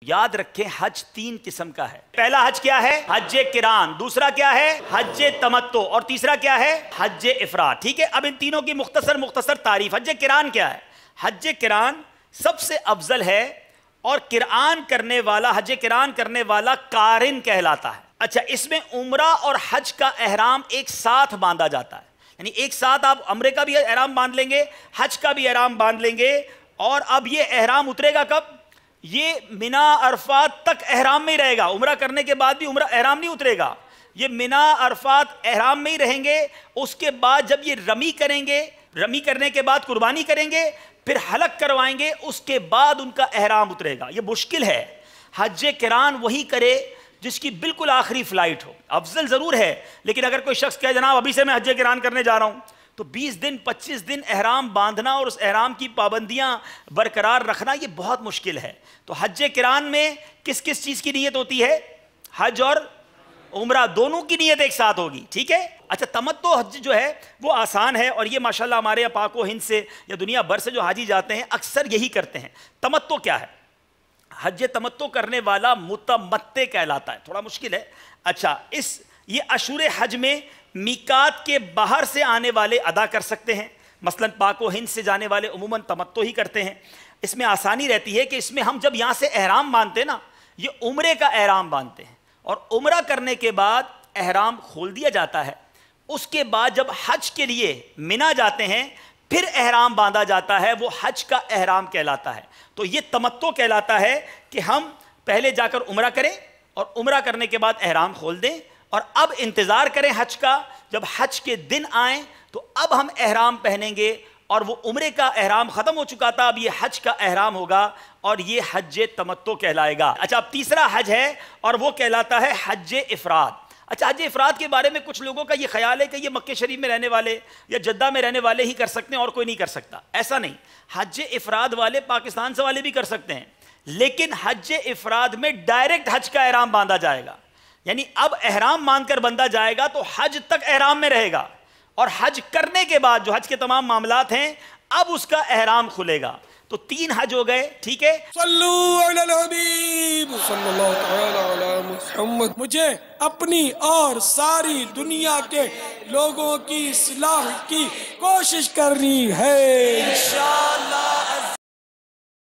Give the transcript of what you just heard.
یاد رکھیں حج 3 قسم کا ہے. پہلا حج کیا ہے؟ حج قران. دوسرا کیا ہے؟ حج تمتع. اور تیسرا کیا ہے؟ حج افراد. ٹھیک ہے، اب ان تینوں کی مختصر تعریف. حج قران کیا ہے؟ حج قران سب سے افضل ہے اور قرآن کرنے والا، حج قران کرنے والا قارن کہلاتا ہے. اچھا، اس میں عمرہ اور حج کا احرام ایک ساتھ باندھا جاتا ہے. یعنی ایک ساتھ آپ عمرے کا بھی احرام باندھ لیں گے، حج کا بھی احرام باندھ لیں گے. اور اب یہ احرام اترے گا کب؟ یہ منا عرفات تک احرام میں ہی رہے گا. عمرہ کرنے کے بعد بھی عمرہ احرام نہیں اترے گا، یہ منا عرفات احرام میں ہی رہیں گے. اس کے بعد جب یہ رمی کریں گے، رمی کرنے کے بعد قربانی کریں گے، پھر حلق کروائیں گے، اس کے بعد ان کا احرام اترے گا. یہ مشکل ہے. حج قران وہی کرے جس کی بالکل آخری فلائٹ ہو. افضل ضرور ہے، لیکن اگر کوئی شخص کہے جناب ابھی سے میں حج قران کرنے جا رہا ہوں، تو 20 دن 25 دن احرام باندھنا اور اس احرام کی پابندیاں برقرار رکھنا یہ بہت مشکل ہے. تو حج قران میں کس کس چیز کی نیت ہوتی ہے؟ حج اور عمرہ دونوں کی نیت ایک ساتھ ہوگی. ٹھیک ہے. اچھا، تمتع حج جو ہے وہ آسان ہے، اور یہ ماشاءاللہ ہمارے یہاں پاک و ہند سے یا دنیا بھر سے جو حاجی جاتے ہیں اکثر یہی کرتے ہیں. تمتع کیا ہے؟ حج تمتع کرنے والا متمتع کہلاتا ہے. تھوڑا مشکل ہے. اچھا، یہ اشہر حج میں میقات کے باہر سے آنے والے ادا کر سکتے ہیں. مثلا پاک و ہند سے جانے والے عموماً تمتع ہی کرتے ہیں. اس میں آسانی رہتی ہے کہ اس میں ہم جب یہاں سے احرام باندھتے ہیں نا، یہ عمرے کا احرام باندھتے ہیں، اور عمرہ کرنے کے بعد احرام کھول دیا جاتا ہے. اس کے بعد جب حج کے لیے منا جاتے ہیں پھر احرام باندھا جاتا ہے، وہ حج کا احرام کہلاتا ہے. تو یہ تمتع کہلاتا ہے کہ ہم پہلے جا کر عمرہ کریں اور عمرہ کرنے کے بعد احرام کھول دیں، اور اب انتظار کریں حج کا. جب حج کے دن آئیں تو اب ہم احرام پہنیں گے، اور وہ عمرے کا احرام ختم ہو چکا تھا، اب یہ حج کا احرام ہوگا، اور یہ حج تمتع کہلائے گا. اچھا، اب تیسرا حج ہے اور وہ کہلاتا ہے حج افراد. اچھا، حج افراد کے بارے میں کچھ لوگوں کا یہ خیال ہے کہ یہ مکہ شریف میں رہنے والے یا جدہ میں رہنے والے ہی کر سکتے ہیں اور کوئی نہیں کر سکتا. ایسا نہیں. حج افراد والے پاکستان سے والے بھی کر سکتے ہیں، لیکن حج افراد میں ڈائریکٹ حج کا احرام باندھا جائے گا. یعنی اب احرام باندھ کر بندہ جائے گا تو حج تک احرام میں رہے گا، اور حج کرنے کے بعد جو حج کے تمام معاملات ہیں اب اس کا احرام کھلے گا. تو 3 حج ہو گئے. ٹھیک ہے. صلو علی الحبیب صلی اللہ تعالی علی محمد. مجھے اپنی اور ساری دنیا کے لوگوں کی اصلاح کی کوشش کرنی ہے انشاءاللہ.